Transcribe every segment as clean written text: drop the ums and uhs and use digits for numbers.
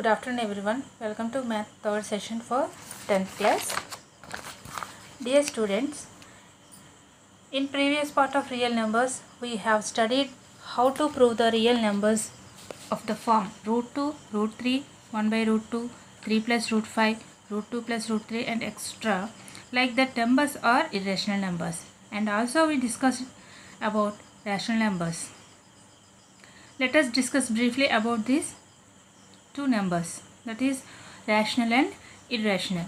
Good afternoon everyone. Welcome to math third session for 10th class. Dear students, in previous part of real numbers we have studied how to prove the real numbers of the form root 2, root 3, 1 by root 2, 3 plus root 5, root 2 plus root 3 and extra, like that numbers are irrational numbers, and also we discussed about rational numbers. Let us discuss briefly about these two numbers, that is rational and irrational.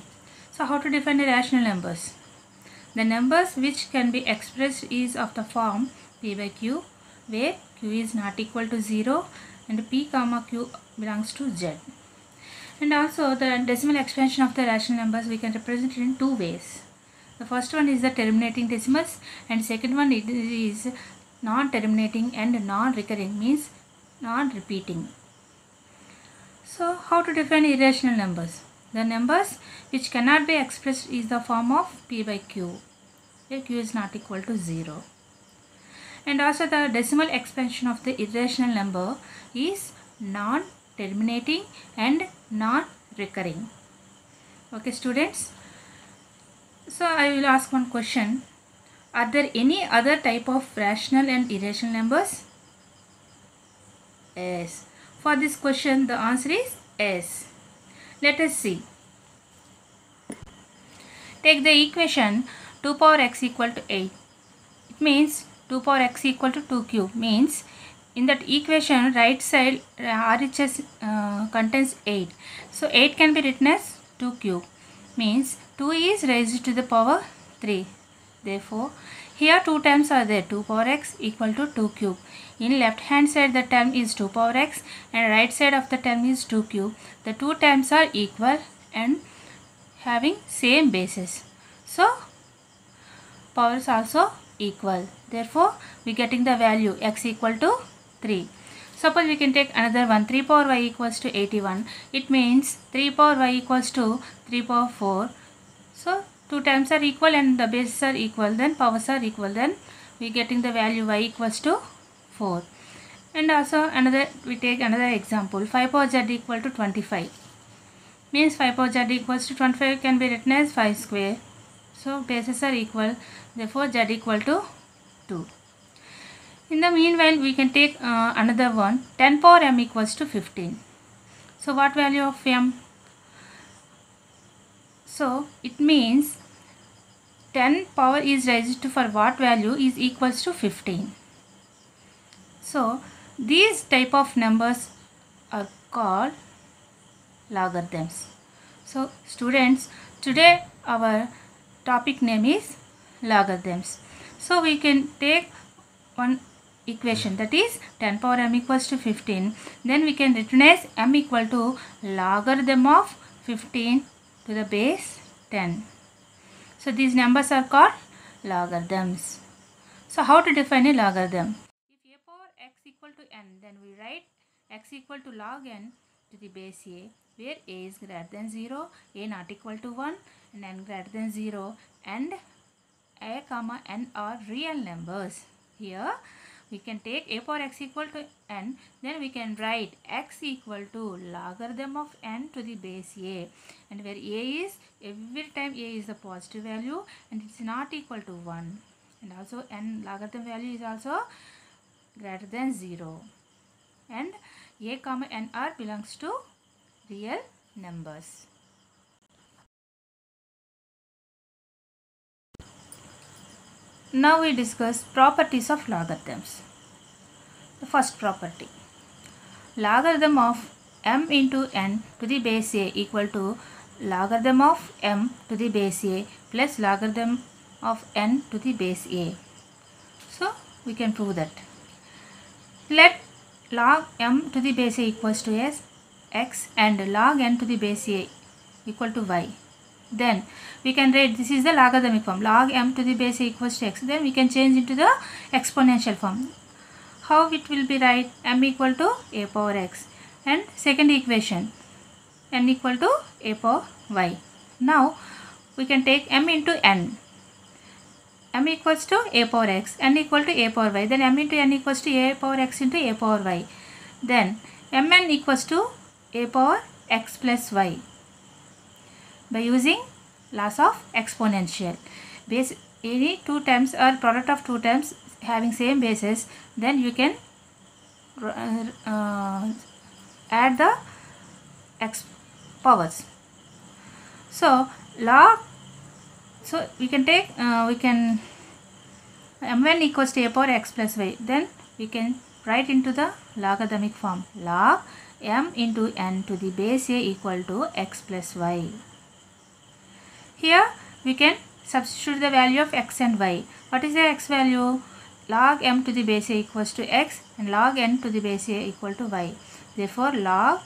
So how to define the rational numbers? The numbers which can be expressed is of the form p by q, where q is not equal to 0 and p comma q belongs to z. And also the decimal expansion of the rational numbers we can represent it in two ways. The first one is the terminating decimals, and second one is non-terminating and non-recurring, means non-repeating. So how to define irrational numbers? The numbers which cannot be expressed is the form of p by q, where q is not equal to 0. And also the decimal expansion of the irrational number is non-terminating and non-recurring. Okay students, so I will ask one question. Are there any other type of rational and irrational numbers? Yes. For this question the answer is yes. Let us see. Take the equation 2 power x equal to 8. It means 2 power x equal to 2 cube, means in that equation right side RHS contains 8. So 8 can be written as 2 cube, means 2 is raised to the power 3. Therefore here two terms are there, 2 power x equal to 2 cube. In left hand side the term is 2 power x and right side of the term is 2 cube. The two terms are equal and having same basis. So power is also equal. Therefore we getting the value x equal to 3. Suppose we can take another one, 3 power y equals to 81. It means 3 power y equals to 3 power 4. So two terms are equal and the bases are equal, then powers are equal, then we getting the value y equals to 4. And also another, we take another example, 5 power z equal to 25, means 5 power z equals to 25 can be written as 5 square. So bases are equal, therefore z equal to 2. In the meanwhile we can take another one, 10 power m equals to 15. So what value of m? So it means 10 power is raised to for what value is equals to 15. So these type of numbers are called logarithms. So students, today our topic name is logarithms. So we can take one equation, that is 10 power m equals to 15. Then we can written as m equal to logarithm of 15 to the base 10. So these numbers are called logarithms. So how to define a logarithm? If a power x equal to n, then we write x equal to log n to the base a, where a is greater than 0, a not equal to 1 and n greater than 0, and a comma n are real numbers. Here we can take a power x equal to n, then we can write x equal to logarithm of n to the base a, and where a is, every time a is a positive value and it's not equal to 1, and also n logarithm value is also greater than 0, and a comma n r belongs to real numbers. Now we discuss properties of logarithms. The first property, logarithm of m into n to the base a equal to logarithm of m to the base a plus logarithm of n to the base a. So we can prove that. Let log m to the base a equals to as x and log n to the base a equal to y. Then we can write, this is the logarithmic form, log m to the base a equals to x. Then we can change into the exponential form. How it will be write? M equal to a power x, and second equation n equal to a power y. Now we can take m into n. M equals to a power x, n equal to a power y. Then m into n equals to a power x into a power y. Then mn equals to a power x plus y by using laws of exponential. Base any two terms or product of two terms having same basis, then you can add the x powers. So we can take m1 equals to a power x plus y. Then we can write into the logarithmic form, log m into n to the base a equal to x plus y. Here we can substitute the value of x and y. What is the x value? Log m to the base a equals to x and log n to the base a equal to y. Therefore, log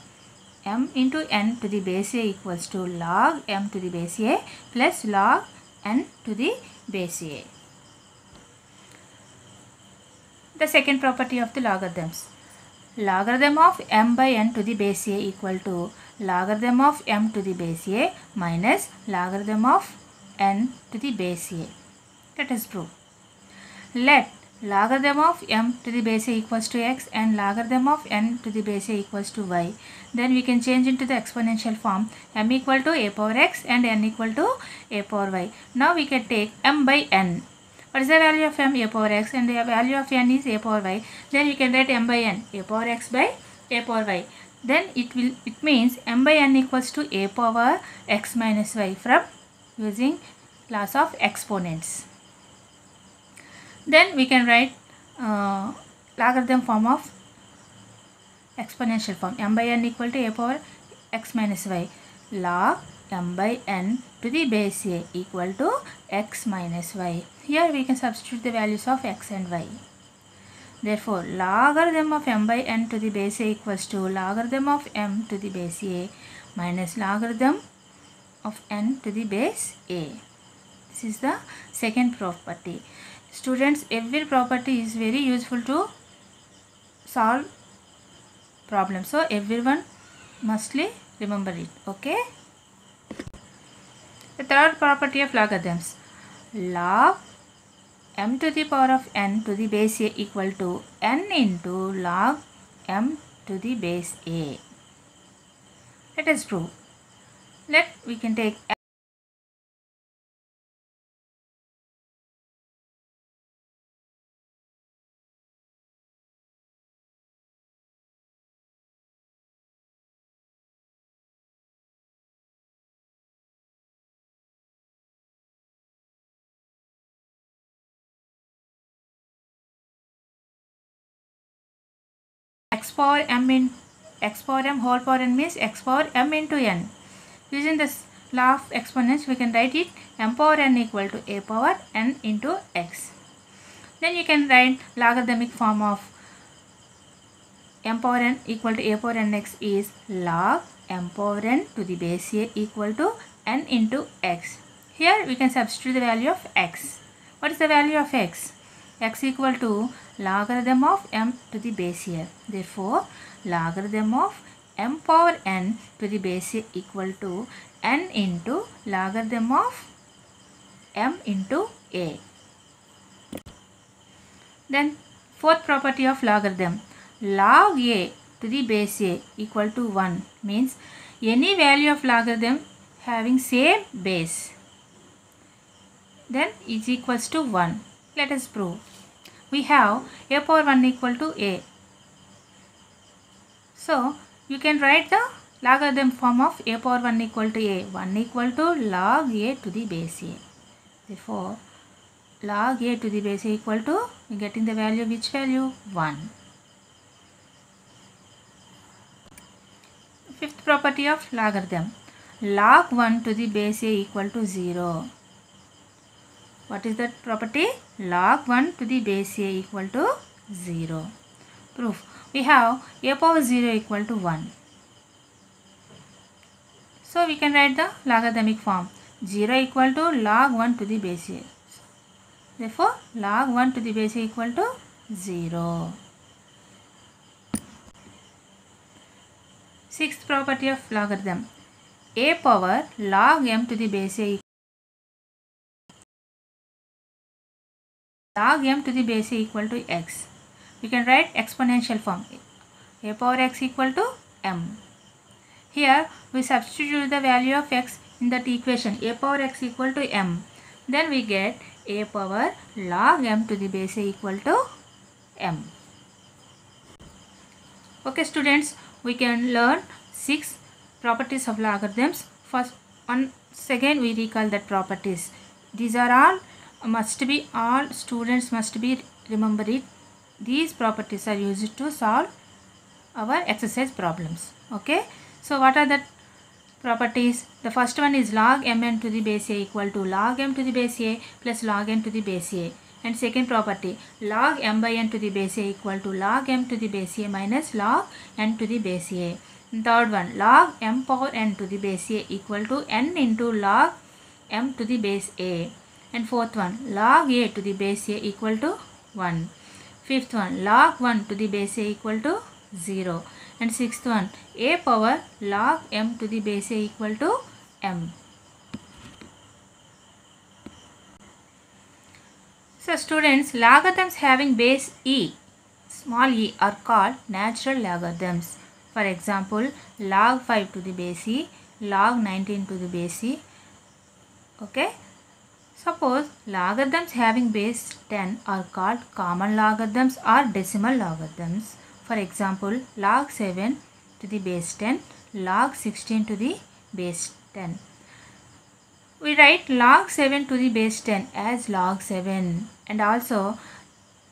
m into n to the base a equals to log m to the base a plus log n to the base a. The second property of the logarithms. Logarithm of m by n to the base a equal to logarithm of m to the base a minus logarithm of n to the base a. Let us prove. Let logarithm of m to the base a equals to x and logarithm of n to the base a equals to y. Then we can change into the exponential form, m equal to a power x and n equal to a power y. Now we can take m by n. What is the value of m? A power x, and the value of n is a power y. Then we can write m by n, a power x by a power y. Then it means m by n equals to a power x minus y from using laws of exponents. Then we can write logarithm form of exponential form, m by n equal to a power x minus y, log m by n to the base a equal to x minus y. Here we can substitute the values of x and y. Therefore, logarithm of m by n to the base a equals to logarithm of m to the base a minus logarithm of n to the base a. This is the second property. Students, every property is very useful to solve problems. So, everyone mustly remember it. Okay. The third property of logarithms. Log m to the power of n to the base a equal to n into log m to the base a. Let us prove. We can take x power m whole power n means x power m into n. Using this law of exponents, we can write it m power n equal to a power n into x. Then you can write logarithmic form of m power n equal to a power nx is log m power n to the base a equal to n into x. Here we can substitute the value of x. What is the value of x? X equal to logarithm of m to the base a. Therefore, logarithm of m power n to the base a equal to n into logarithm of m into a. Then fourth property of logarithm. Log a to the base a equal to 1 means any value of logarithm having same base then is equals to 1. Let us prove. We have a power 1 equal to a. So, you can write the logarithm form of a power 1 equal to a. 1 equal to log a to the base a. Therefore, log a to the base a equal to, we are getting the value, which value? 1. Fifth property of logarithm. Log 1 to the base a equal to 0. What is that property? Log 1 to the base a equal to 0. Proof. We have a power 0 equal to 1. So, we can write the logarithmic form. 0 equal to log 1 to the base a. Therefore, log 1 to the base a equal to 0. Sixth property of logarithm. A power log m to the base a log m to the base a equal to x. We can write exponential form. A power x equal to m. Here we substitute the value of x in that equation, a power x equal to m. Then we get a power log m to the base a equal to m. Okay students, we can learn 6 properties of logarithms. First, once again we recall that properties. These are all students must be remember it. These properties are used to solve our exercise problems. Okay, so what are the properties? The first one is log mn to the base a equal to log m to the base a plus log n to the base a. And second property, log m by n to the base a equal to log m to the base a minus log n to the base a. And third one, log m power n to the base a equal to n into log m to the base a. And fourth one, log a to the base a equal to 1. Fifth one, log 1 to the base a equal to 0. And sixth one, a power log m to the base a equal to m. So students, logarithms having base e, small e, are called natural logarithms. For example, log 5 to the base e, log 19 to the base e. Okay. Suppose logarithms having base 10 are called common logarithms or decimal logarithms. For example, log 7 to the base 10, log 16 to the base 10. We write log 7 to the base 10 as log 7, and also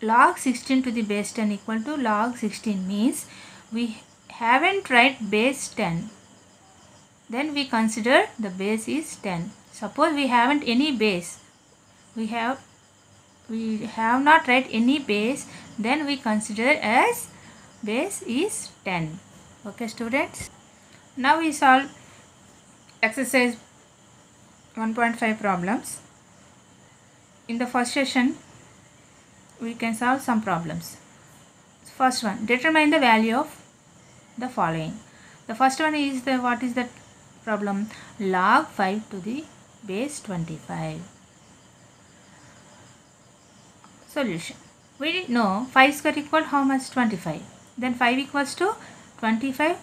log 16 to the base 10 equal to log 16 means we haven't write base 10. Then we consider the base is 10. Suppose we haven't any base, we have not write any base, then we consider as base is 10. Okay students, now we solve exercise 1.5 problems. In the first session we can solve some problems. First one, determine the value of the following. The first one is what is the problem? Log 5 to the base 25. Solution. We know 5 square equal how much? 25. Then 5 equals to 25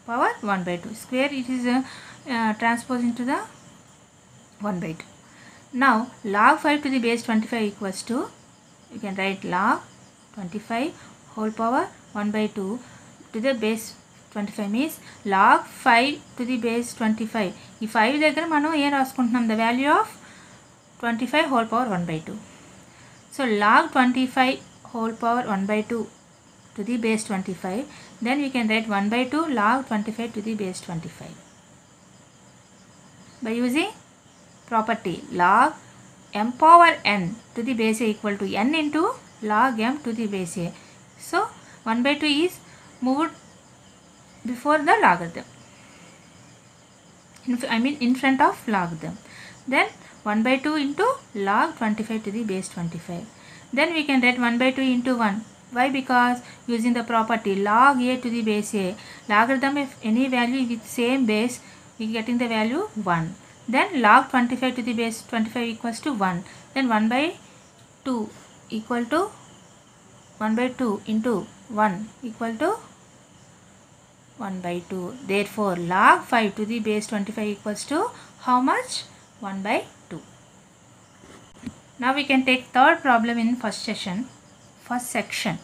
power 1 by 2. Square it is transposed into the 1 by 2. Now log 5 to the base 25 equals to, you can write log 25 whole power 1 by 2 to the base 25 means log 5 to the base 25. ఈ 5 దగ్గర మనం ఏం రాసుకుంటున్నాం? The value of 25 whole power 1 by 2. So log 25 whole power 1 by 2 to the base 25. Then we can write 1 by 2 log 25 to the base 25. By using property log m power n to the base a equal to n into log m to the base a. So 1 by 2 is moved before the logarithm. In front of logarithm. Then 1 by 2 into log 25 to the base 25. Then we can write 1 by 2 into 1. Why? Because using the property log a to the base a, logarithm if any value with same base, we getting the value 1. Then log 25 to the base 25 equals to 1. Then 1 by 2 equal to 1 by 2 into 1 equal to 1 by 2. Therefore, log 5 to the base 25 equals to how much? 1 by 2. Now we can take third problem in first section.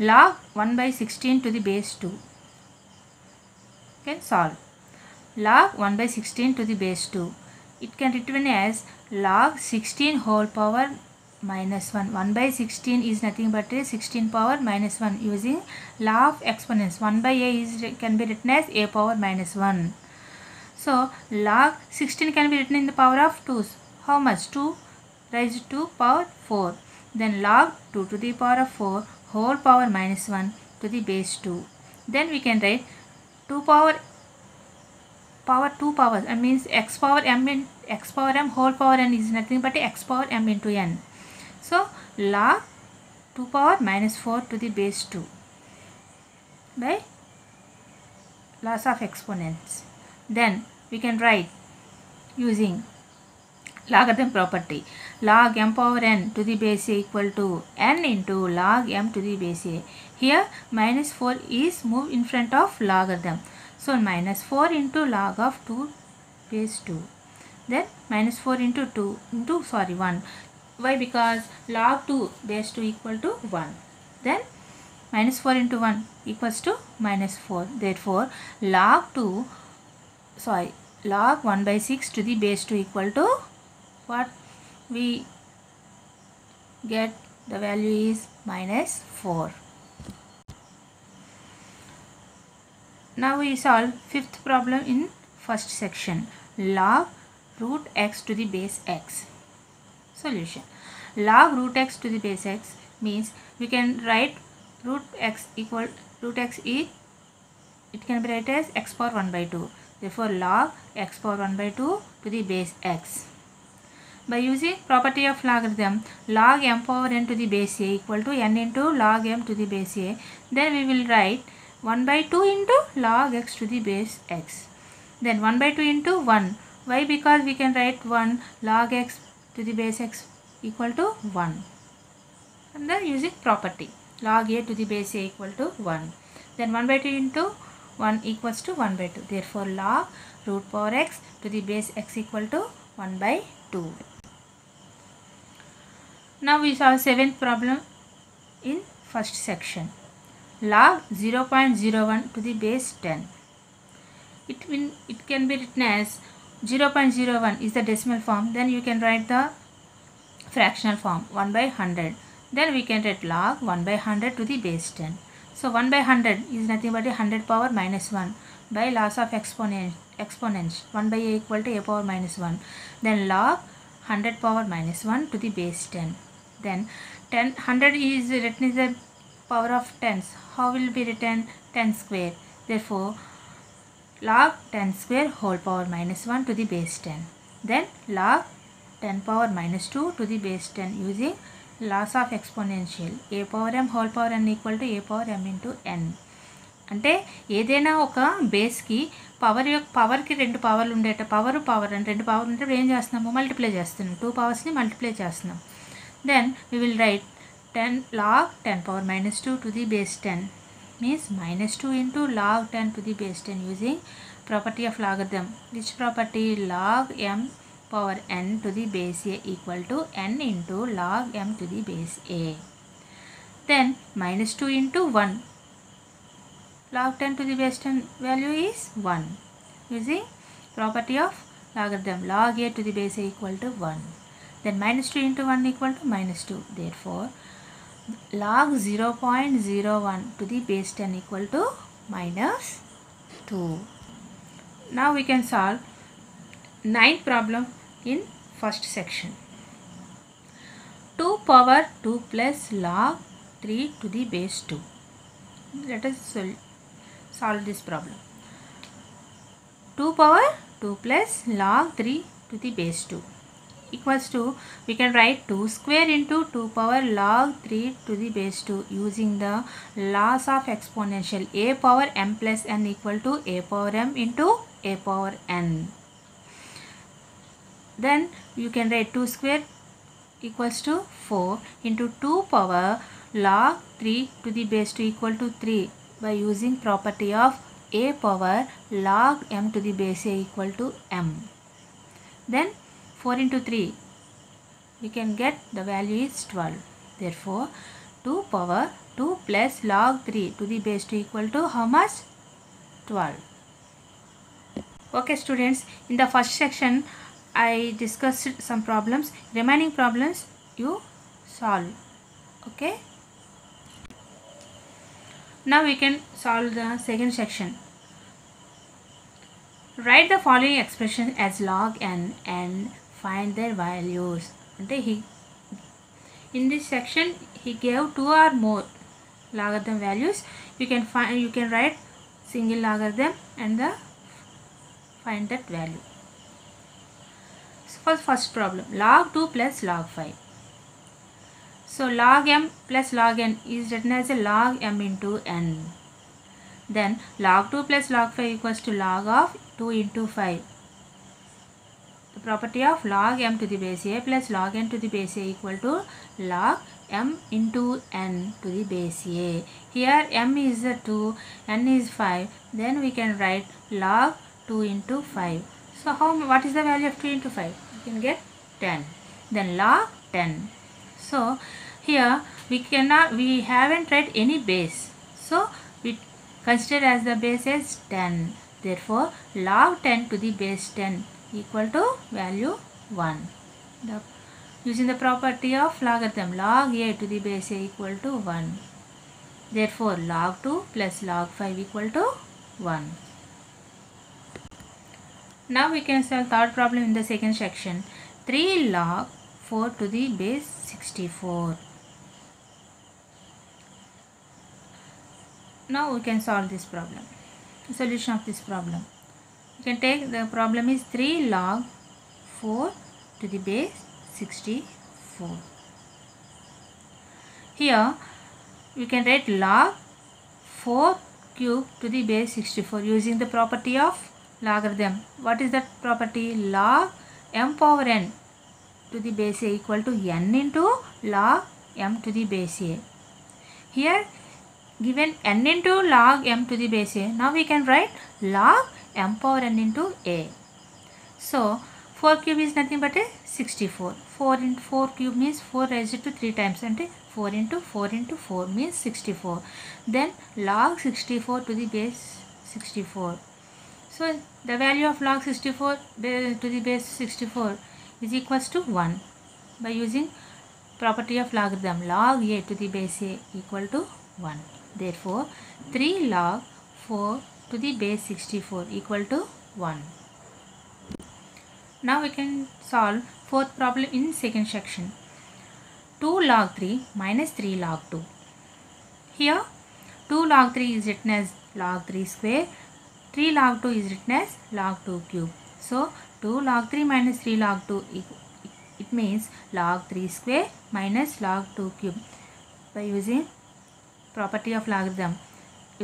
Log 1 by 16 to the base 2. Can solve. Log 1 by 16 to the base 2. It can written as log 16 whole power minus 1. 1 by 16 is nothing but a 16 power minus 1 using law of exponents. 1 by a can be written as a power minus 1. So log 16 can be written in the power of 2. How much? 2 raised to power 4. Then log 2 to the power of 4 whole power minus 1 to the base 2. Then we can write 2 power 2 powers. That means x power m whole power n is nothing but x power m into n. So log 2 power minus 4 to the base 2 by laws of exponents. Then we can write using logarithm property log m power n to the base a equal to n into log m to the base a. Here minus 4 is moved in front of logarithm. So minus 4 into log of 2 base 2. Then minus 4 into 2 into 1. Why? Because log 2 base 2 equal to 1. Then minus 4 into 1 equals to minus 4. Therefore log 1 by 6 to the base 2 equal to what? We get the value is minus 4. Now we solve fifth problem in first section. Log root x to the base x. Solution. Log root x to the base x means we can write root x is, it can be written as x power 1 by 2. Therefore log x power 1 by 2 to the base x. By using property of logarithm, log m power n to the base a equal to n into log m to the base a. Then we will write 1 by 2 into log x to the base x. Then 1 by 2 into 1. Why? Because we can write 1 log x to the base x equal to 1. And then using property, log a to the base a equal to 1. Then 1 by 2 into 1 equals to 1 by 2. Therefore log root power x to the base x equal to 1 by 2. Now we solve seventh problem in first section. Log 0.01 to the base 10. It can be written as 0.01 is the decimal form. Then you can write the fractional form 1 by 100. Then we can write log 1 by 100 to the base 10. So 1 by 100 is nothing but a 100 power minus 1 by loss of exponents 1 by a equal to a power minus 1. Then log 100 power minus 1 to the base 10. Then 100 is written as the power of tens. How will be written? 10 square. Therefore log 10 square whole power minus 1 to the base 10. Then log 10 power minus 2 to the base 10 using loss of exponential a power m whole power n equal to a power m into n. అంటే ఏదైనా ఒక బేస్కి పవర్కి రెండు పవర్లు ఉండేట power అంటే రెండు పవర్లు ఉంటే ఏం చేస్తున్నాము? Multiply చేస్తున్నాం. 2 పవర్స్ని మల్టిప్లై చేస్తున్నాం. Then we will write 10 log 10 power minus 2 to the base 10 means minus 2 into log 10 to the base 10 using property of logarithm. Which property? Log m power n to the base a equal to n into log m to the base a. Then minus 2 into 1. Log 10 to the base 10 value is 1 using property of logarithm. Log a to the base a equal to 1. Then minus 2 into 1 equal to minus 2. Therefore log 0.01 to the base 10 equal to minus 2. Now we can solve ninth problem in first section. 2 power 2 plus log 3 to the base 2. Let us solve this problem. 2 power 2 plus log 3 to the base 2 equals to, we can write 2 square into 2 power log 3 to the base 2 using the loss of exponential a power m plus n equal to a power m into a power n. Then you can write 2 square equals to 4 into 2 power log 3 to the base 2 equal to 3 by using property of a power log m to the base a equal to m. Then 4 into 3 we can get the value is 12. Therefore 2 power 2 plus log 3 to the base 2 equal to how much? 12. Okay students, in the first section I discussed some problems. Remaining problems you solve. Okay. Now we can solve the second section. Write the following expression as log n and find their values. In this section he gave 2 or more logarithm values. You can write single logarithm and find that value. So for first problem, log 2 plus log 5. So log m plus log n is written as a log m into n. Then log 2 plus log 5 equals to log of 2 into 5. the property of log m to the base a plus log n to the base a equal to log m into n to the base a. Here m is 2, n is 5. Then we can write log 2 into 5. So what is the value of 2 into 5? We can get 10. Then log 10. So here we haven't read any base. So we consider as the base as 10. Therefore log 10 to the base 10 equal to value 1. Using the property of logarithm, log a to the base a equal to 1. Therefore log 2 plus log 5 equal to 1. Now we can solve third problem in the second section. 3 log 4 to the base 64. Now we can solve this problem. The solution of this problem. You can take the problem is 3 log 4 to the base 64. Here we can write log 4 cube to the base 64 using the property of logarithm. What is that property? Log m power n to the base a equal to n into log m to the base a. Here given n into log m to the base a. Now we can write log m power n into a. So 4 cube is nothing but a 64. 4 into 4 cube means 4 raised to 3 times and 4 into 4 into 4 means 64. Then log 64 to the base 64. So the value of log 64 to the base 64 is equals to 1 by using property of logarithm. Log a to the base a equal to 1. Therefore 3 log 4 to the base 64 equal to 1. Now we can solve fourth problem in second section. 2 log 3 minus 3 log 2. Here 2 log 3 is written as log 3 square. 3 log 2 is written as log 2 cube. So 2 log 3 minus 3 log 2 it means log 3 square minus log 2 cube by using property of logarithm.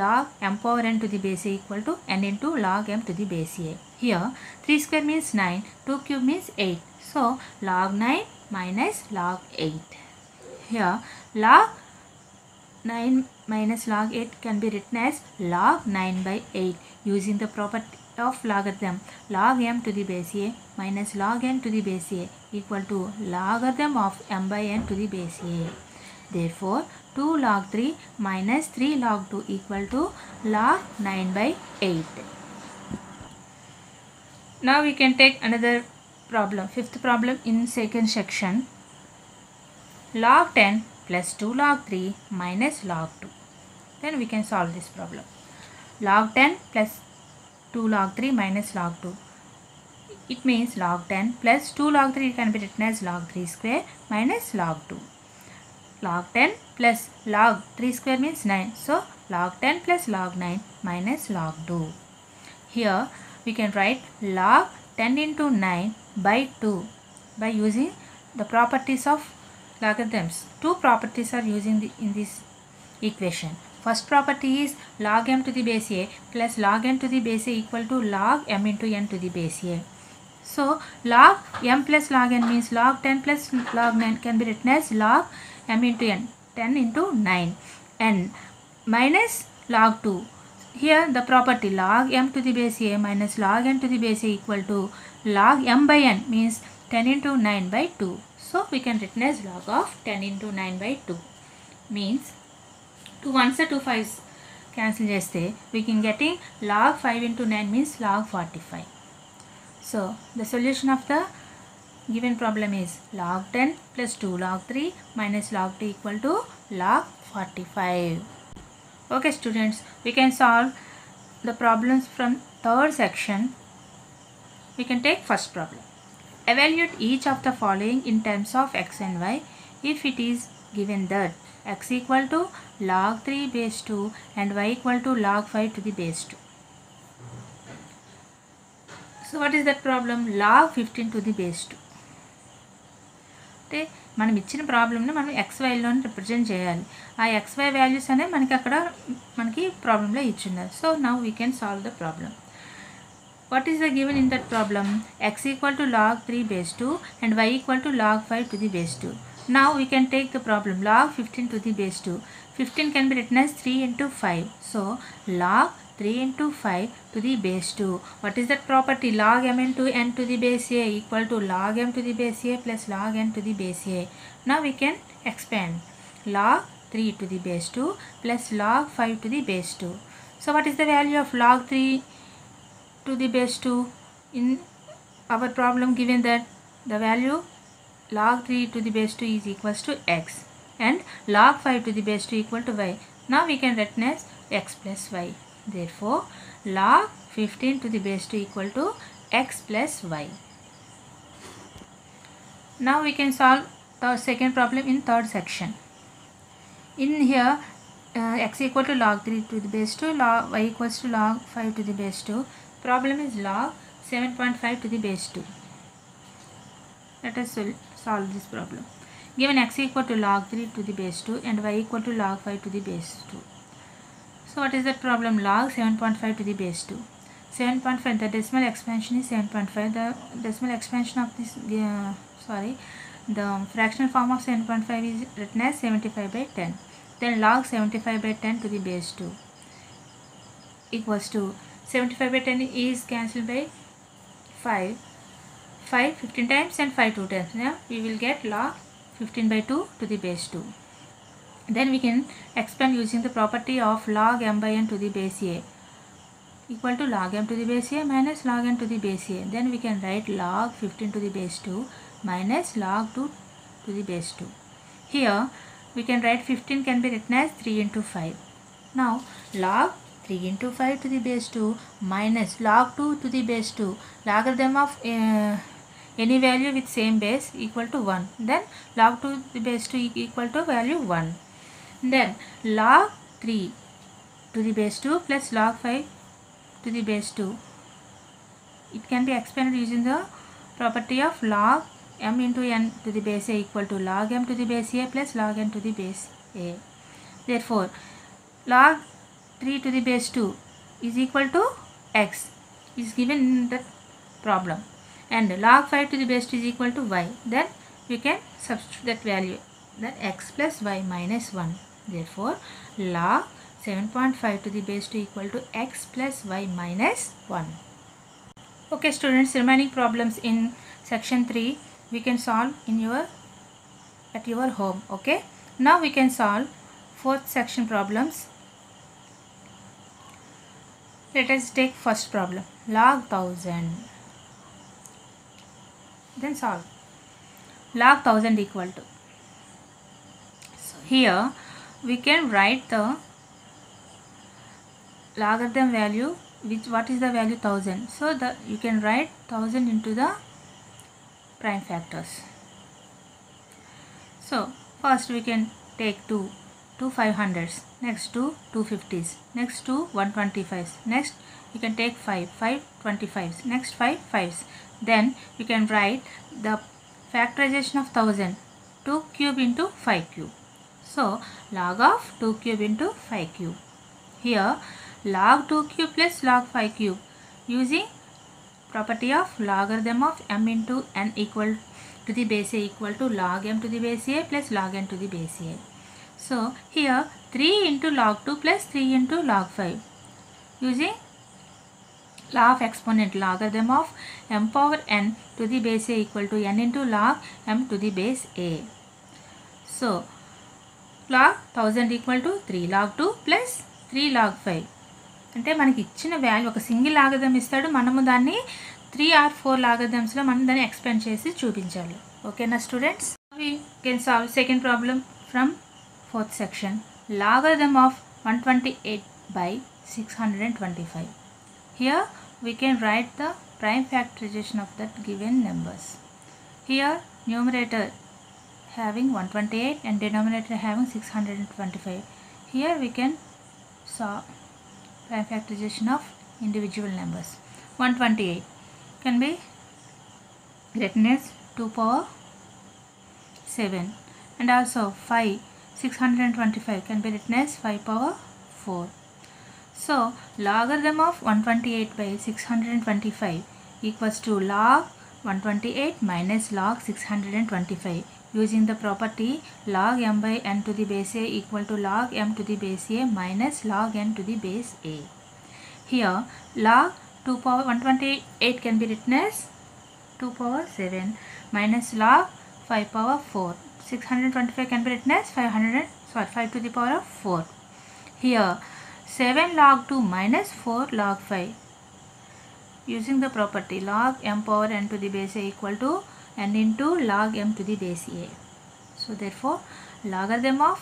Log m power n to the base a equal to n into log m to the base a. Here 3 square means 9, 2 cube means 8. So log 9 minus log 8. Here log 9 minus log 8 can be written as log 9 by 8 using the property of logarithm. Log m to the base a minus log n to the base a equal to logarithm of m by n to the base a. Therefore 2 log 3 minus 3 log 2 equal to log 9 by 8. Now we can take another problem, fifth problem in second section. Log 10 plus 2 log 3 minus log 2. Then we can solve this problem. Log 10 plus 2 log 3 minus log 2. It means log 10 plus 2 log 3 can be written as log 3 square minus log 2. Log 10 plus log 3 square means 9. So log 10 plus log 9 minus log 2. Here we can write log 10 into 9 by 2 by using the properties of logarithms. Two properties are using in this equation. First property is log m to the base a plus log n to the base a equal to log m into n to the base a. So log m plus log n means log 10 plus log 9 can be written as log m into n, 10 into 9, n minus log 2. Here the property log m to the base a minus log n to the base a equal to log m by n means 10 into 9 by 2. So we can written as log of 10 into 9 by 2 means 2 ones are 2 5s cancel cheste we can getting log 5 into 9 means log 45. So the solution of the given problem is log 10 plus 2 log 3 minus log 2 equal to log 45. Okay students, we can solve the problems from third section. We can take first problem. Evaluate each of the following in terms of x and y if it is given that x equal to log 3 base 2 and y equal to log 5 to the base 2. So what is that problem? Log 15 to the base 2. అంటే మనం ఇచ్చిన ప్రాబ్లమ్ని మనం XYలోని represent చేయాలి. ఆ XY values అనేవి మనకి ప్రాబ్లంలో ఇచ్చున్నారు. So now we can solve the problem. what is the given in that problem? X equal to log 3 base 2 and y equal to log 5 to the base 2. Now we can take the problem log 15 to the base 2. 15 can be written as 3 into 5. So log 3 into 5 to the base 2. What is that property? Log m into n to the base a equal to log m to the base a plus log n to the base a. Now we can expand log 3 to the base 2 plus log 5 to the base 2. So what is the value of log 3 to the base 2? In our problem given that the value log 3 to the base 2 is equals to x and log 5 to the base 2 equal to y. Now we can write as x plus y. Therefore log 15 to the base 2 equal to x plus y. Now we can solve the second problem in third section. In here x equal to log 3 to the base 2, log y equals to log 5 to the base 2. Problem is log 7.5 to the base 2. Let us solve this problem. Given x equal to log 3 to the base 2 and y equal to log 5 to the base 2. So what is that problem? Log 7.5 to the base 2. 7.5, the decimal expansion is 7.5. The decimal expansion of this, the fractional form of 7.5 is written as 75 by 10. Then log 75 by 10 to the base 2 equals to 75 by 10 is cancelled by 5. 5 15 times and 5 2 times. Now we will get log 15 by 2 to the base 2. Then we can expand using the property of log m by n to the base a equal to log m to the base a minus log n to the base a. Then we can write log 15 to the base 2 minus log 2 to the base 2. Here we can write 15 can be written as 3 into 5. Now log 3 into 5 to the base 2 minus log 2 to the base 2, logarithm of any value with same base equal to 1. Then log 2 to the base 2 equal to value 1. Then log 3 to the base 2 plus log 5 to the base 2. It can be expanded using the property of log m into n to the base a equal to log m to the base a plus log n to the base a. Therefore log 3 to the base 2 is equal to x is given in the problem, and log 5 to the base 2 is equal to y. Then we can substitute that value, then x plus y minus 1. Therefore log 7.5 to the base 2 equal to x plus y minus 1. Okay students, remaining problems in section 3 we can solve at your home. Okay, now we can solve fourth section problems. Let us take first problem, log 1000. Then solve. Log 1000 equal to. So here we can write the logarithm value, what is the value 1000. So you can write 1000 into the prime factors. So first we can take two 500s, next two 250s, next two 125s, next you can take 5 25s, next 5 5s. Then you can write the factorization of 1000, 2 cube into 5 cube. So log of 2 cube into 5 cube. Here log 2 cube plus log 5 cube using property of logarithm of m into n equal to the base a equal to log m to the base a plus log n to the base a. So here 3 into log 2 plus 3 into log 5 using law of exponent, logarithm of m power n to the base a equal to n into log m to the base a. So log 1000 equal to 3 log 2 plus 3 log 5. అంటే మనకి ఇచ్చిన value ఒక single logarithm ఇస్తాడు, మనము దాన్ని 3 or 4 లాగరిథమ్స్లో మనం దాన్ని expand చేసి చూపించాలి. ఓకేనా students? we can solve second problem from fourth section, logarithm of 128 by 625. Here we can write the prime factorization of that given numbers. Here numerator having 128 and denominator having 625. Here we can solve prime factorization of individual numbers. 128 can be written as 2 power 7, and also 625 can be written as 5 power 4. So logarithm of 128 by 625 equals to log 128 minus log 625. Using the property log m by n to the base a equal to log m to the base a minus log n to the base a. Here log 2 power 128 can be written as 2 power 7 minus log 5 power 4. 625 can be written as 5 to the power of 4. Here 7 log 2 minus 4 log 5. Using the property log m power n to the base a equal to n into log m to the base a. So therefore logarithm of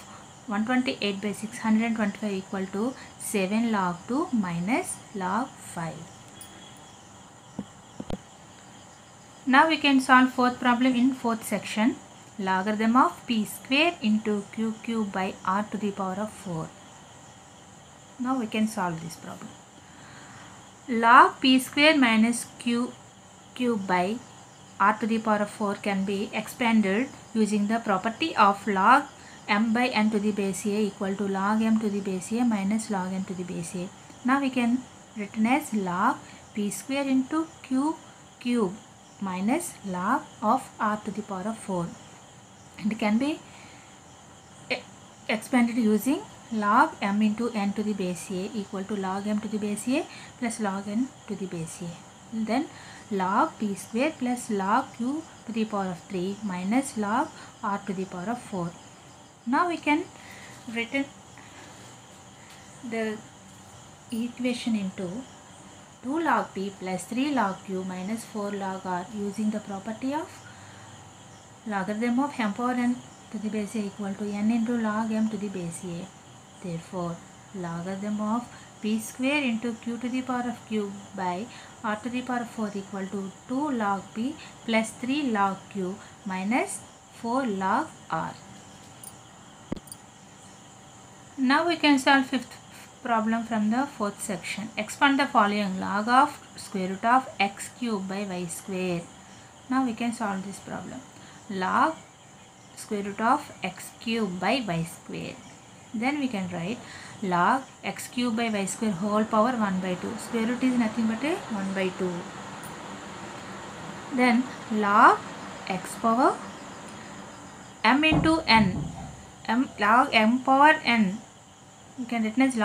128 by 625 equal to 7 log 2 minus log 5. Now we can solve fourth problem in fourth section. Logarithm of p square into q cube by r to the power of 4. Now we can solve this problem. Log p square minus q cube by r to the power of 4 can be expanded using the property of log m by n to the base a equal to log m to the base a minus log n to the base a. Now we can written as log p square into q cube minus log of r to the power of 4, and can be expanded using log m into n to the base a equal to log m to the base a plus log n to the base a. Then log p square plus log q to the power of 3 minus log r to the power of 4. Now we can written the equation into 2 log p plus 3 log q minus 4 log r using the property of logarithm of m power n to the base a equal to n into log m to the base a. Therefore logarithm of p square into q to the power of q by r to the power of 4 equal to 2 log p plus 3 log q minus 4 log r. Now we can solve fifth problem from the fourth section. Expand the following log of square root of x cube by y square. Now we can solve this problem. Log square root of x cube by y square. Then we can write log x cube by y square whole power 1 by 2. Square root is nothing but a 1 by 2. Then log x power m into n. Log m power n. You can written as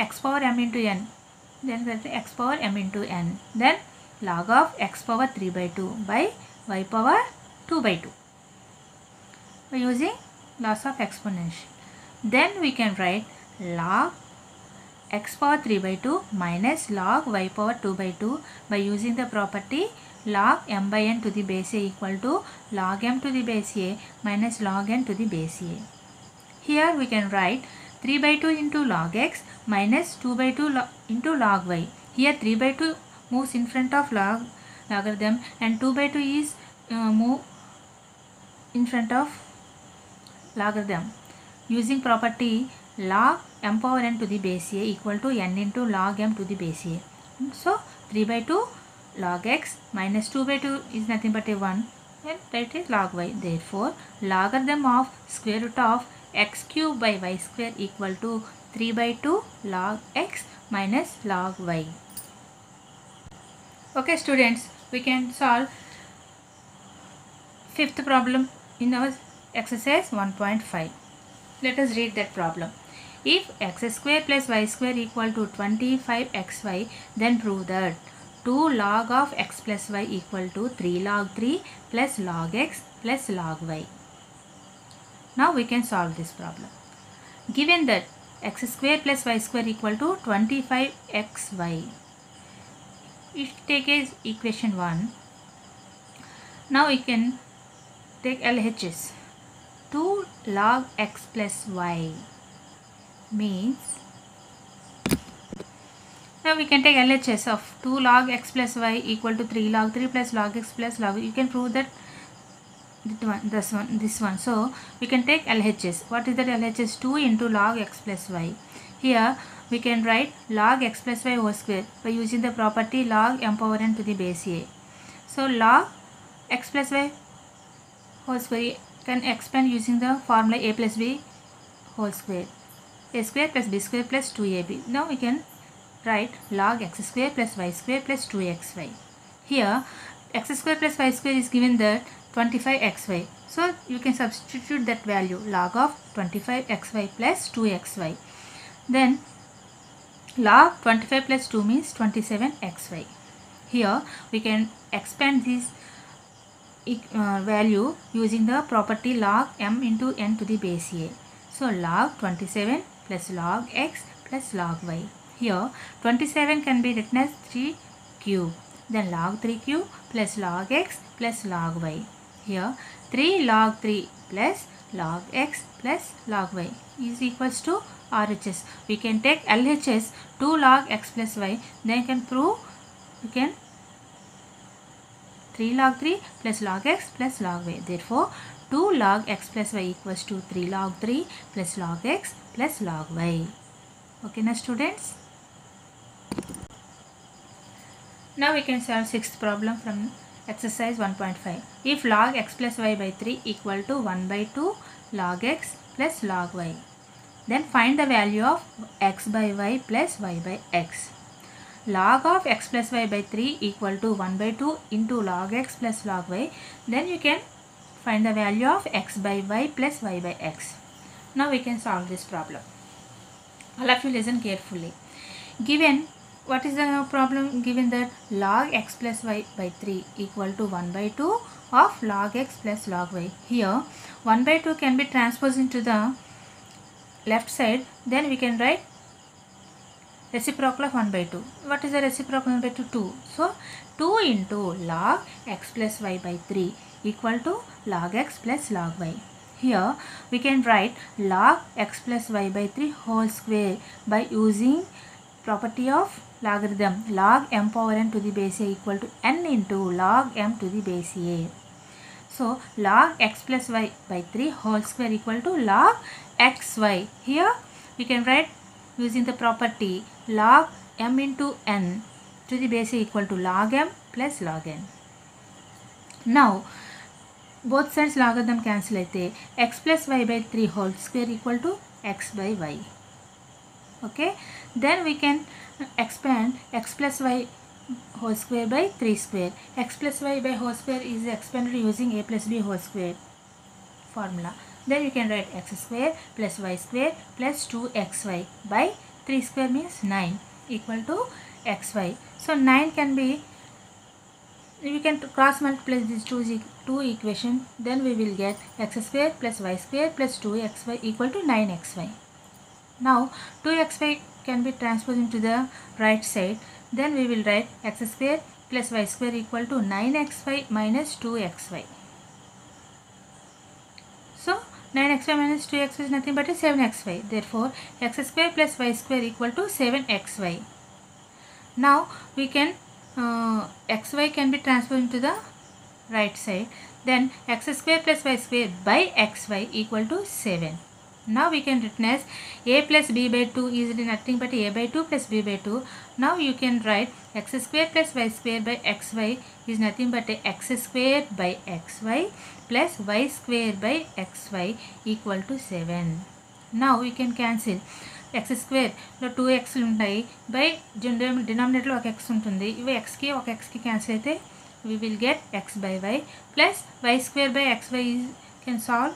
x power m into n. Then x power m into n. Then log of x power 3 by 2 by y power 2 by 2. By using laws of exponential. Then we can write log x power 3 by 2 minus log y power 2 by 2 by using the property log m by n to the base a equal to log m to the base a minus log n to the base a. Here we can write 3 by 2 into log x minus 2 by 2 into log y. Here 3 by 2 moves in front of logarithm and 2 by 2 is move in front of logarithm. Using property log m power n to the base a equal to n into log m to the base a. So 3 by 2 log x minus 2 by 2 is nothing but a 1, and that is log y. Therefore logarithm of square root of x cube by y square equal to 3 by 2 log x minus log y. Okay students, we can solve fifth problem in our exercise 1.5. Let us read that problem. If x square plus y square equal to 25xy, then prove that 2 log of x plus y equal to 3 log 3 plus log x plus log y. Now we can solve this problem. Given that x square plus y square equal to 25xy, if take as equation 1, now we can take LHS. 2 log x plus y means, now we can take LHS of 2 log x plus y equal to 3 log 3 plus log x plus log y. You can prove that this one. So we can take LHS. What is that LHS? 2 into log x plus y. Here we can write log x plus y whole square by using the property log m power n to the base a. So log x plus y whole square can expand using the formula a plus b whole square. a square plus b square plus 2ab. Now we can write log x square plus y square plus 2xy. Here x square plus y square is given that 25xy. So you can substitute that value, log of 25xy plus 2xy. Then log 25 plus 2 means 27xy. Here we can expand this value using the property log m into n to the base a. So log 27 plus log x plus log y. Here 27 can be written as 3 cube. Then log 3 cube plus log x plus log y. Here 3 log 3 plus log x plus log y is equals to RHS. We can take LHS 2 log x plus y. Then you can prove, you can 3 log 3 plus log x plus log y. Therefore 2 log x plus y equals to 3 log 3 plus log x plus log y. Okay now students. Now we can solve sixth problem from exercise 1.5. If log x plus y by 3 equal to 1 by 2 log x plus log y, then find the value of x by y plus y by x. Log of x plus y by 3 equal to 1 by 2 into log x plus log y, then you can find the value of x by y plus y by x. Now we can solve this problem. All of you listen carefully. Given, what is the problem? Given that log x plus y by 3 equal to 1 by 2 of log x plus log y. Here 1 by 2 can be transposed into the left side, then we can write reciprocal of 1 by 2. What is the reciprocal of 1 by 2? 2. So 2 into log x plus y by 3 equal to log x plus log y. Here we can write log x plus y by 3 whole square by using property of logarithm. Log m power n to the base a equal to n into log m to the base a. So log x plus y by 3 whole square equal to log xy. Here we can write using the property log m into n to the base a equal to log m plus log n. Now both sides logarithm cancel aithe x plus y by 3 whole square equal to x by y. Okay, then we can expand x plus y whole square by 3 square. X plus y by whole square is expanded using a plus b whole square formula. Then you can write x square plus y square plus 2xy by 3 square means 9 equal to xy. So 9 can be, we can cross multiply these two equations, then we will get x square plus y square plus 2xy equal to 9xy. Now 2xy can be transposed into the right side, then we will write x square plus y square equal to 9xy minus 2xy. So 9xy minus 2xy is nothing but 7xy. Therefore x square plus y square equal to 7xy. Now we can xy can be transposed into the right side, then x square plus y square by xy equal to 7. Now we can written as a plus b by 2 is nothing but a by 2 plus b by 2. Now you can write x square plus y square by xy is nothing but x square by xy plus y square by xy equal to 7. Now we can cancel x square లో 2x ఉంటాయి by denominator లో ఒక x ఉంటుంది. ఇవి x కి ఒక x కి cancel అయితే we will get x by y plus y square by xy can solve,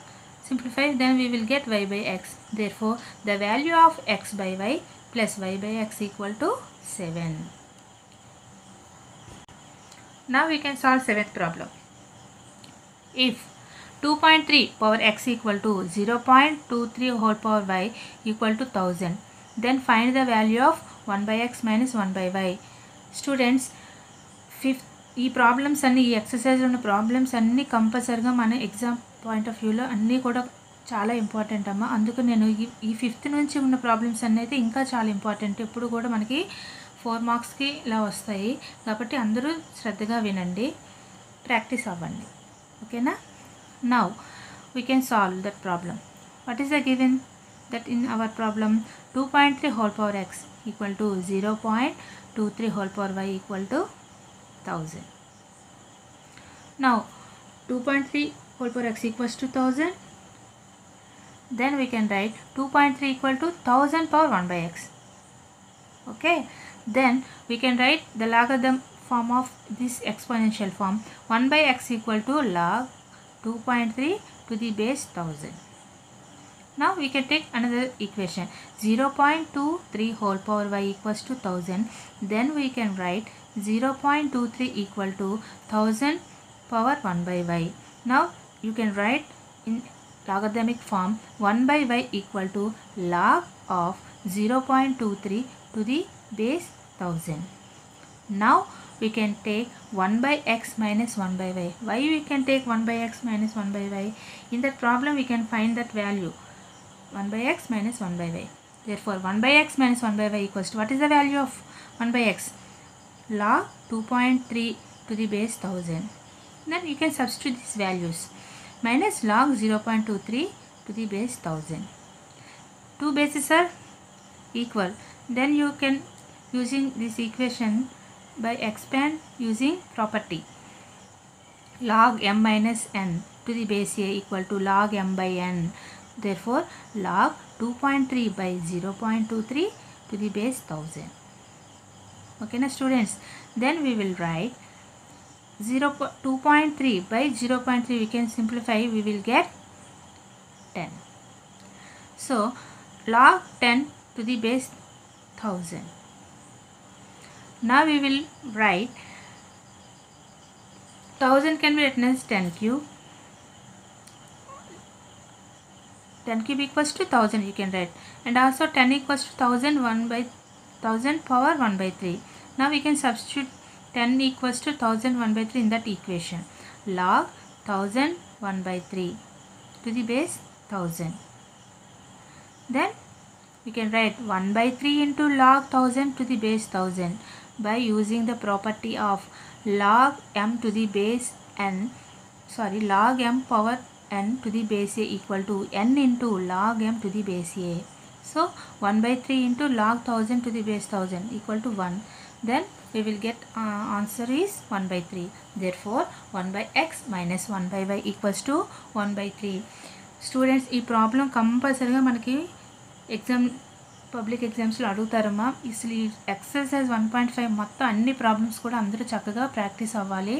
simplify, then we will get y by x. Therefore the value of x by y plus y by x equal to 7. Now we can solve seventh problem. If 2.3 power x equal to 0.23 whole power y equal to 1000, then find the value of 1 by x minus 1 by y. Students, ఈ problems అన్ని, ఈ exercise ఉన్న problems అన్నీ కంపల్సరిగా మన exam point of వ్యూలో అన్నీ కూడా చాలా ఇంపార్టెంట్ అమ్మ. అందుకు నేను ఈ 5th నుంచి ఉన్న ప్రాబ్లమ్స్ అన్నీ అయితే ఇంకా చాలా ఇంపార్టెంట్. ఇప్పుడు కూడా మనకి 4 మార్క్స్కి ఇలా వస్తాయి కాబట్టి అందరూ శ్రద్ధగా వినండి, ప్రాక్టీస్ అవ్వండి. ఓకేనా? Now we can solve that problem. What is the given that in our problem? 2.3 whole power x equal to 0.23 whole power y equal to 1000. Now 2.3 whole power x equals to 1000. then we can write 2.3 equal to 1000 power 1 by x. Okay, then we can write the logarithm form of this exponential form. 1 by x equal to log 2.3 to the base 1000. Now we can take another equation, 0.23 whole power y equals to 1000. Then we can write 0.23 equal to 1000 power 1 by y. Now you can write in logarithmic form 1 by y equal to log of 0.23 to the base 1000. Now we can take 1 by x minus 1 by y. Why we can take 1 by x minus 1 by y? In that problem we can find that value 1 by x minus 1 by y. Therefore 1 by x minus 1 by y equals to, what is the value of 1 by x? Log 2.3 to the base 1000. Then you can substitute these values. Minus log 0.23 to the base 1000. Two bases are equal. Then you can, using this equation, by expand using property log m minus n to the base a equal to log m by n. Therefore log 2.3 by 0.23 to the base 1000. Okay na students, then we will write 2.3 by 0.3, we can simplify, we will get 10. So log 10 to the base 1000. Now we will write 1000 can be written as 10 cube. 10 cube equals to 1000 you can write, and also 10 equals to 1000, 1 by 1000 power 1 by 3. Now we can substitute 10 equals to 1000 1 by 3 in that equation. Log 1000 1 by 3 to the base 1000. Then we can write 1 by 3 into log 1000 to the base 1000 by using the property of log m to the base n, log m power n to the base a equal to n into log m to the base a. So 1 by 3 into log 1000 to the base 1000 equal to 1. Then we will get answer is 1 by 3. Therefore 1 by x minus 1 by y equals to 1 by 3. Students, ఈ problem కంపల్సరీగా మనకి public ఎగ్జామ్స్లో అడుగుతారమ్మా. అసలు ఈ exercise 1.5 మొత్తం అన్ని problems కూడా అందరూ చక్కగా ప్రాక్టీస్ అవ్వాలి,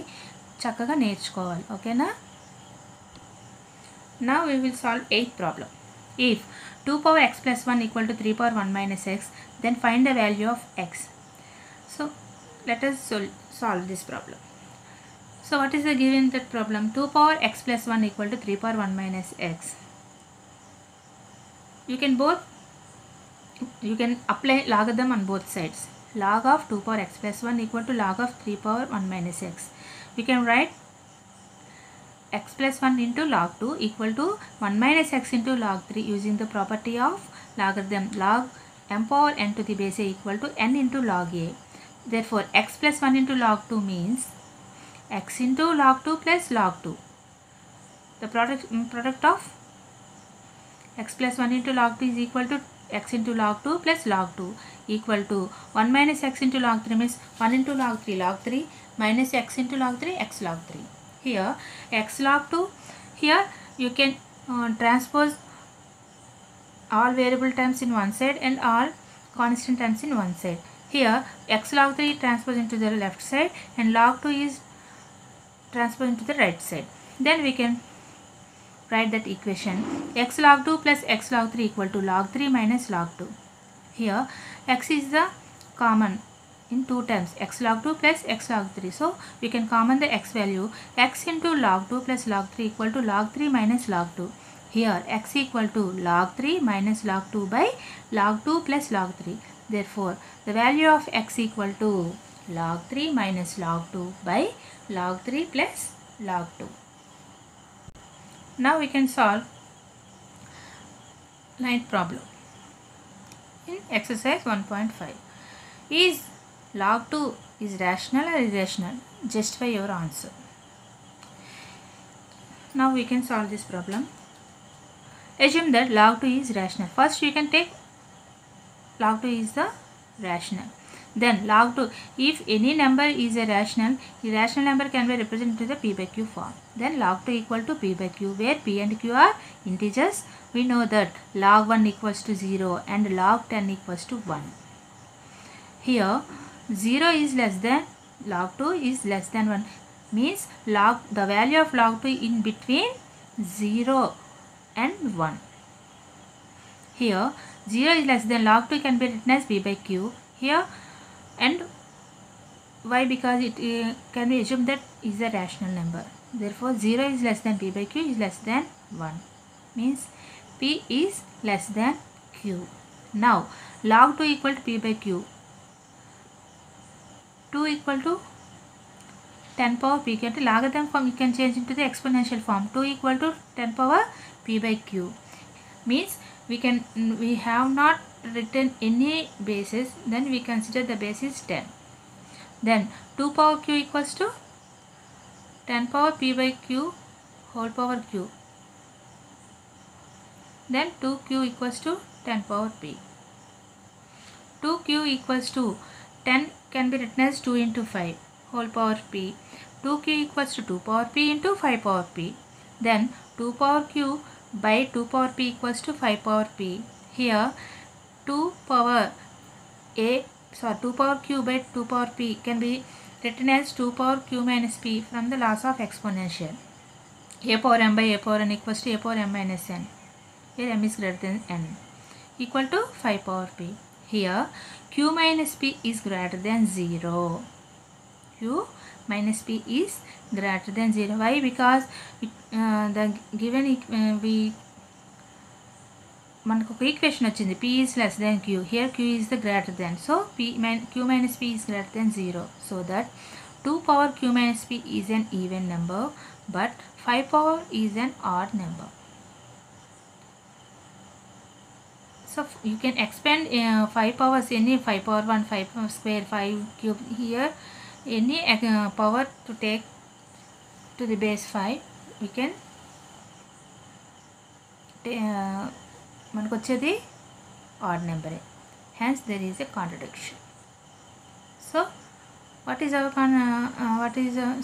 చక్కగా నేర్చుకోవాలి. ఓకేనా? Now we will solve 8th problem. If 2 power x plus 1 equal to 3 power 1 minus x, then find the value of x. So let us solve this problem. So what is the given that problem? 2 power x plus 1 equal to 3 power 1 minus x. You can apply logarithm on both sides. Log of 2 power x plus 1 equal to log of 3 power 1 minus x. We can write x plus 1 into log 2 equal to 1 minus x into log 3 using the property of logarithm log m power n to the base a equal to n into log a. Therefore x plus 1 into log 2 means x into log 2 plus log 2. The product of x plus 1 into log 2 is equal to x into log 2 plus log 2 equal to 1 minus x into log 3 means 1 into log 3 log 3 minus x into log 3 x log 3. Here x log 2, here you can transpose all variable terms in one side and all constant terms in one side. Here x log 3 transpose into the left side and log 2 is transpose into the right side. Then we can write that equation x log 2 plus x log 3 equal to log 3 minus log 2. Here x is the common in two terms, x log 2 plus x log 3. So we can common the x value, x into log 2 plus log 3 equal to log 3 minus log 2. Here x equal to log 3 minus log 2 by log 2 plus log 3. Therefore the value of x equal to log 3 minus log 2 by log 3 plus log 2. Now we can solve 9th problem in exercise 1.5. Is log 2 is rational or irrational? Justify your answer. Now we can solve this problem. Assume that log 2 is rational. First you can take log 2 is the rational. Then log 2, if any number is a rational, the rational number can be represented to the p by q form. Then log 2 equal to p by q, where p and q are integers. We know that log 1 equals to 0 and log 10 equals to 1. Here 0 is less than log 2 is less than 1, means the value of log 2 in between 0 and 1. Here 0 is less than log 2 can be written as p by q here. And why? Because it can be assumed that is a rational number. Therefore 0 is less than p by q is less than 1, means p is less than q. Now log 2 equal to p by q. 2 equal to 10 power p. Can logarithm form you can change into the exponential form. 2 equal to 10 power p by q, means we have not written any basis, then we consider the base is 10. Then 2 power q equals to 10 power p by q whole power q. Then 2q equals to 10 power p. 2q equals to 10 can be written as 2 into 5 whole power p. 2q equals to 2 power p into 5 power p. Then 2 power q by 2 power p equals to 5 power p. Here 2 power q by 2 power p can be written as 2 power q minus p from the laws of exponential. A power m by a power n equals to a power m minus n, where m is greater than n, equal to 5 power p. Here q minus p is greater than 0. Q minus p is greater than 0. Why? Because the given మనకు ఒక equation వచ్చింది, p is less than q. Here q is the greater than, so q minus p is greater than 0. So that 2 power q minus p is an even number, but 5 power is an odd number. So you can expand 5 powers, any 5 power 1, 5 power square, 5 cube. Here any power to take to the base 5, we can మనకు వచ్చేది odd number. Hence there is a contradiction. So what is our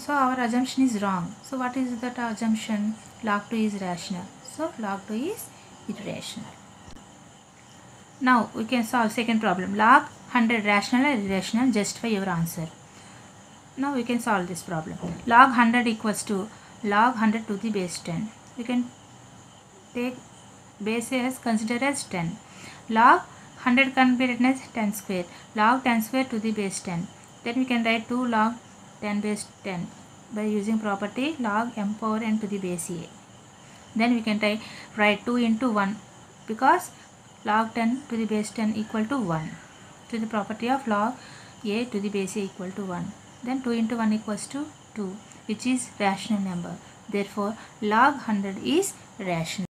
so our assumption is wrong. So what is that assumption? Log 2 is rational. So log 2 is irrational. Now we can solve second problem. Log 100 rational or irrational? Justify your answer. Now we can solve this problem. Log 100 equals to log 100 to the base 10. We can take base as consider as 10. Log 100 can be written as 10 square. Log 10 square to the base 10. Then we can write 2 log 10 base 10 by using property log m power n to the base a. Then we can write 2 into 1 because log 10 to the base 10 equal to 1 to the property of log a to the base a equal to 1. Then 2 into 1 equals to 2, which is rational number. Therefore log 100 is rational.